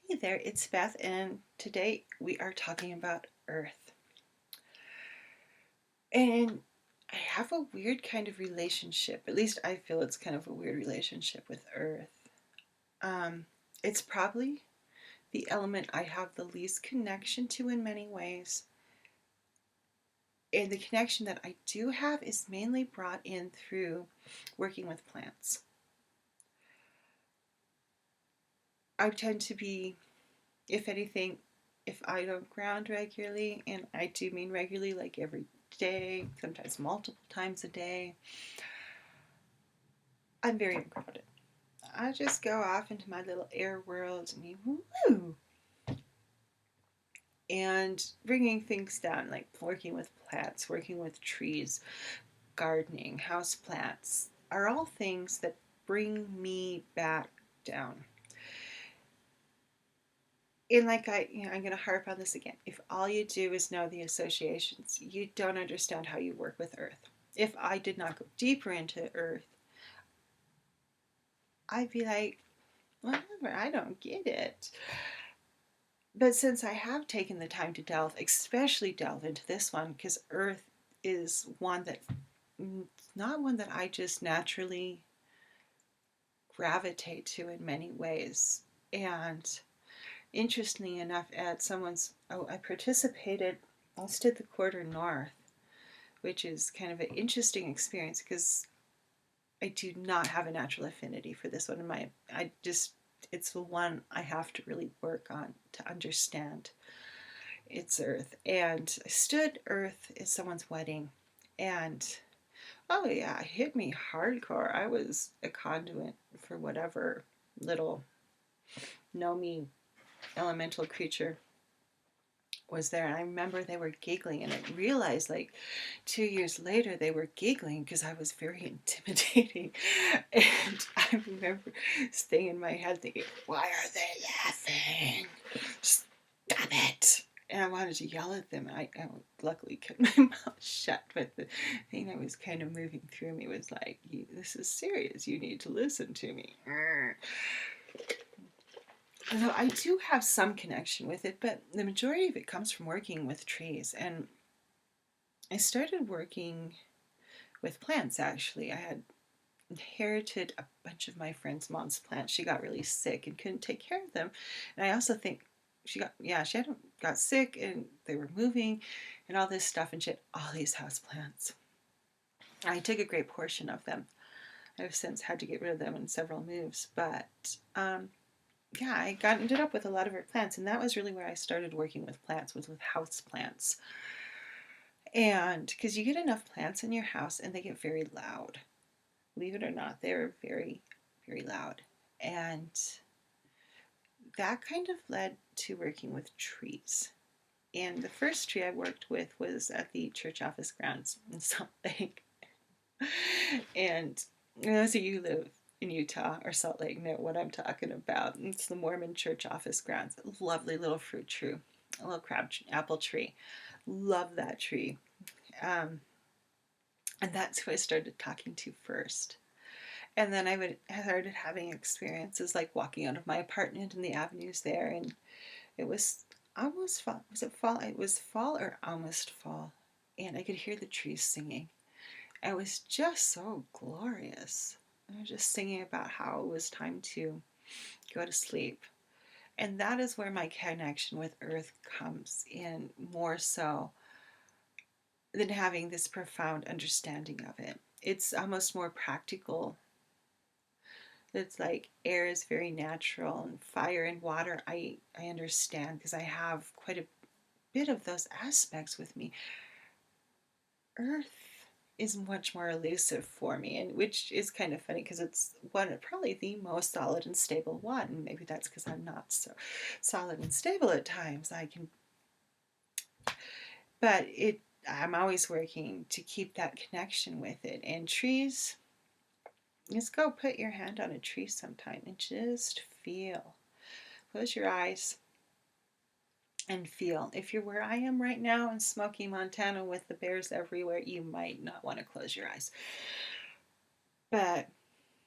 Hey there, it's Beth, and today we are talking about Earth. And I have a weird kind of relationship, at least I feel it's kind of a weird relationship with Earth. Um, it's probably the element I have the least connection to in many ways. And the connection that I do have is mainly brought in through working with plants. I tend to be, if anything, if I don't ground regularly, and I do mean regularly, like every day, sometimes multiple times a day, I'm very ungrounded. I just go off into my little air world and woo, and bringing things down, like working with plants, working with trees, gardening, house plants, are all things that bring me back down. And I'm going to harp on this again. If all you do is know the associations, you don't understand how you work with Earth. If I did not go deeper into Earth, I'd be like, whatever, I don't get it. But since I have taken the time to delve, especially delve into this one, because Earth is one that, not one that I just naturally gravitate to in many ways. And interestingly enough, I participated, I stood the quarter north, which is kind of an interesting experience because I do not have a natural affinity for this one. It's the one I have to really work on to understand. It's Earth. And I stood Earth at someone's wedding. And oh, yeah, it hit me hardcore. I was a conduit for whatever little know me elemental creature was there. And I remember they were giggling, and I realized like 2 years later they were giggling because I was very intimidating. And I remember staying in my head thinking, why are they laughing? Stop it. And I wanted to yell at them. I luckily kept my mouth shut, but the thing that was kind of moving through me was like, this is serious. You need to listen to me. So I do have some connection with it, but the majority of it comes from working with trees. And I started working with plants, actually. I had inherited a bunch of my friend's mom's plants. She got really sick and couldn't take care of them. And I also think she had got sick and they were moving and all this stuff, and she had all these house plants. I took a great portion of them. I've since had to get rid of them in several moves, but yeah, ended up with a lot of her plants, and that was really where I started working with plants, was with house plants. And because you get enough plants in your house and they get very loud, believe it or not, they're very, very loud. And that kind of led to working with trees. And the first tree I worked with was at the church office grounds in Salt Lake. And those of you who live in Utah or Salt Lake know what I'm talking about. It's the Mormon church office grounds. Lovely little fruit tree, a little apple tree. Love that tree. And that's who I started talking to first. And then I started having experiences like walking out of my apartment and the avenues there, and it was almost fall. Was it fall? It was fall or almost fall, and I could hear the trees singing. It was just so glorious. I was just singing about how it was time to go to sleep. And that is where my connection with Earth comes in more so than having this profound understanding of it. It's almost more practical. It's like air is very natural, and fire and water I understand because I have quite a bit of those aspects with me. Earth is much more elusive for me, and which is kind of funny because it's probably the most solid and stable one. Maybe that's because I'm not so solid and stable at times. But I'm always working to keep that connection with it. And trees, just go put your hand on a tree sometime and just feel. Close your eyes and feel. If you're where I am right now in Smoky, Montana with the bears everywhere, you might not want to close your eyes. But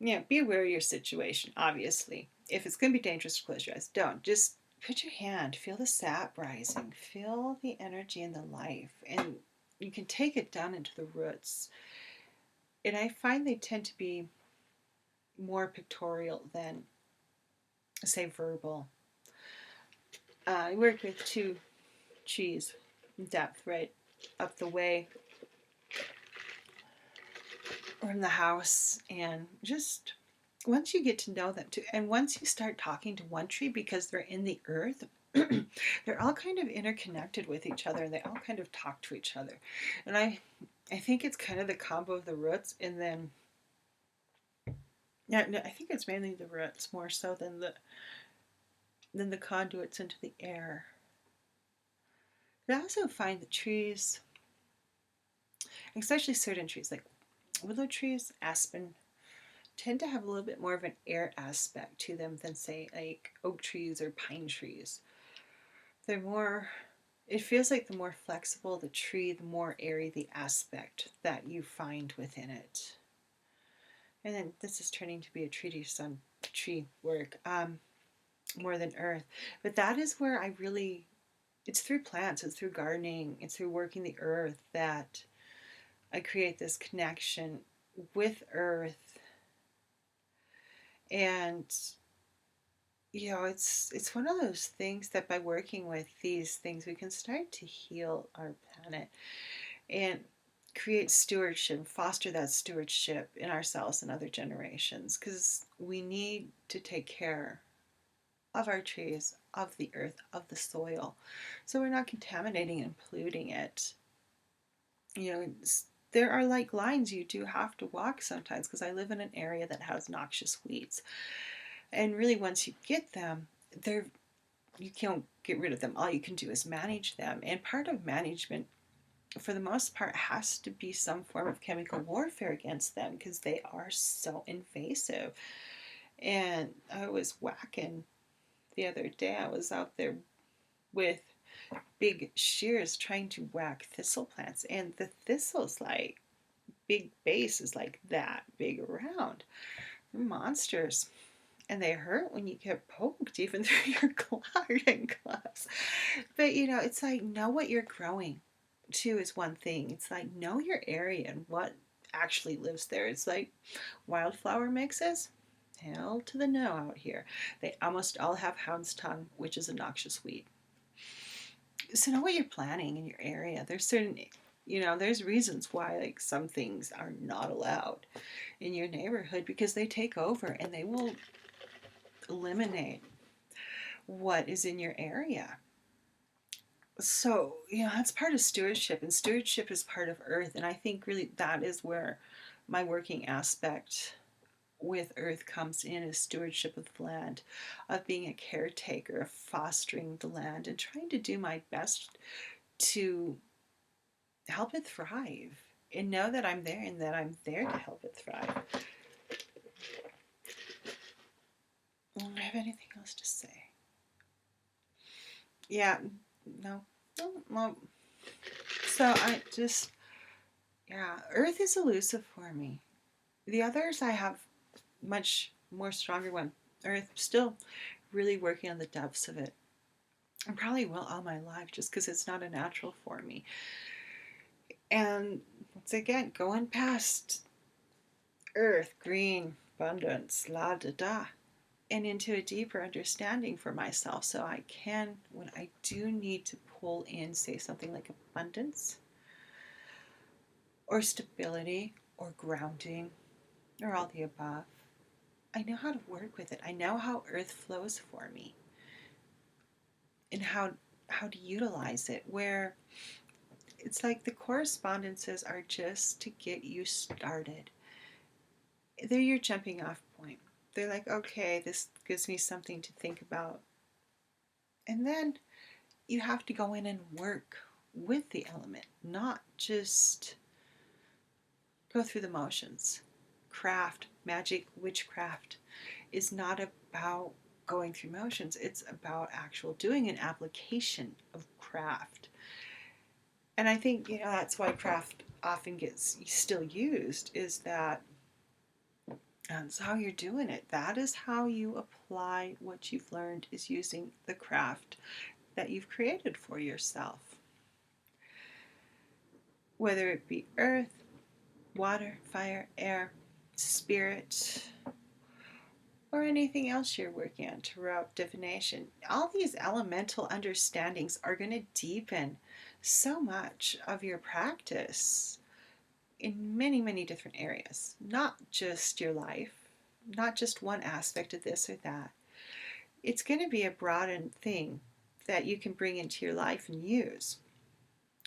yeah, be aware of your situation, obviously. If it's going to be dangerous to close your eyes, don't. Just put your hand, feel the sap rising, feel the energy and the life, and you can take it down into the roots. And I find they tend to be more pictorial than, say, verbal. I worked with 2 trees in depth right up the way from the house, and just once you get to know them too, and once you start talking to one tree because they're in the earth, they're all kind of interconnected with each other, and they all kind of talk to each other. And I think it's kind of the combo of the roots, and then yeah, no, I think it's mainly the roots more so than the conduits into the air. I also find that trees, especially certain trees like willow trees, aspen, tend to have a little bit more of an air aspect to them than, say, like oak trees or pine trees. They're more, it feels like the more flexible the tree, the more airy the aspect that you find within it. And then this is turning to be a treatise on tree work, more than earth. But that is where I really, it's through plants, it's through gardening, it's through working the earth that I create this connection with earth. And it's one of those things that by working with these things we can start to heal our planet and create stewardship, foster that stewardship in ourselves and other generations, because we need to take care of our trees, of the earth, of the soil, so we're not contaminating and polluting it. There are like lines you do have to walk sometimes, because I live in an area that has noxious weeds, and really once you get them, they're you can't get rid of them. All you can do is manage them. And part of management, for the most part, has to be some form of chemical warfare against them because they are so invasive. And I was whacking the other day. I was out there with big shears trying to whack thistle plants. And the thistle's like, big base is like that big around. They're monsters. And they hurt when you get poked, even through your garden gloves. But it's like, know what you're growing too is one thing. It's like, know your area and what actually lives there. It's like wildflower mixes. Hell to the no out here. They almost all have hound's tongue, which is a noxious weed. So know what you're planting in your area. There's certain, there's reasons why like some things are not allowed in your neighborhood, because they take over and they will eliminate what is in your area. So, that's part of stewardship, and stewardship is part of earth. And I think really that is where my working aspect with earth comes in, is stewardship of the land, of being a caretaker, of fostering the land and trying to do my best to help it thrive and know that I'm there and that I'm there to help it thrive. Do I have anything else to say? Yeah, no. So I just, earth is elusive for me. The others I have much more stronger one. Earth, still really working on the depths of it. I probably will all my life, just because it's not a natural for me. And once again, going past earth, green, abundance, la da da, and into a deeper understanding for myself, so I can, when I do need to pull in, say something like abundance or stability or grounding or all the above, I know how to work with it. I know how earth flows for me and how to utilize it, where it's like the correspondences are just to get you started. They're your jumping off point. They're like, okay, this gives me something to think about. And then you have to go in and work with the element, not just go through the motions. Craft, magic, witchcraft is not about going through motions. It's about actual doing an application of craft. And I think, that's why craft often gets still used, is that That's how you're doing it. That is how you apply what you've learned, is using the craft that you've created for yourself. Whether it be earth, water, fire, air, spirit, or anything else you're working on throughout divination. All these elemental understandings are going to deepen so much of your practice in many, many different areas. Not just your life, not just one aspect of this or that. It's going to be a broadened thing that you can bring into your life and use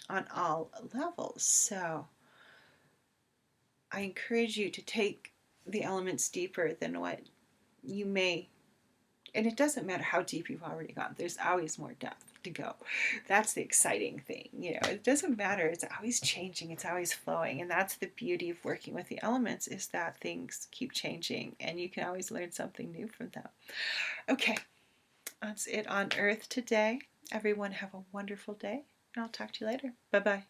on all levels. So I encourage you to take the elements deeper than what you may, and it doesn't matter how deep you've already gone, there's always more depth to go. That's the exciting thing. It doesn't matter, it's always changing, it's always flowing, and that's the beauty of working with the elements, is that things keep changing and you can always learn something new from them. Okay, that's it on Earth today. Everyone have a wonderful day, and I'll talk to you later. Bye bye.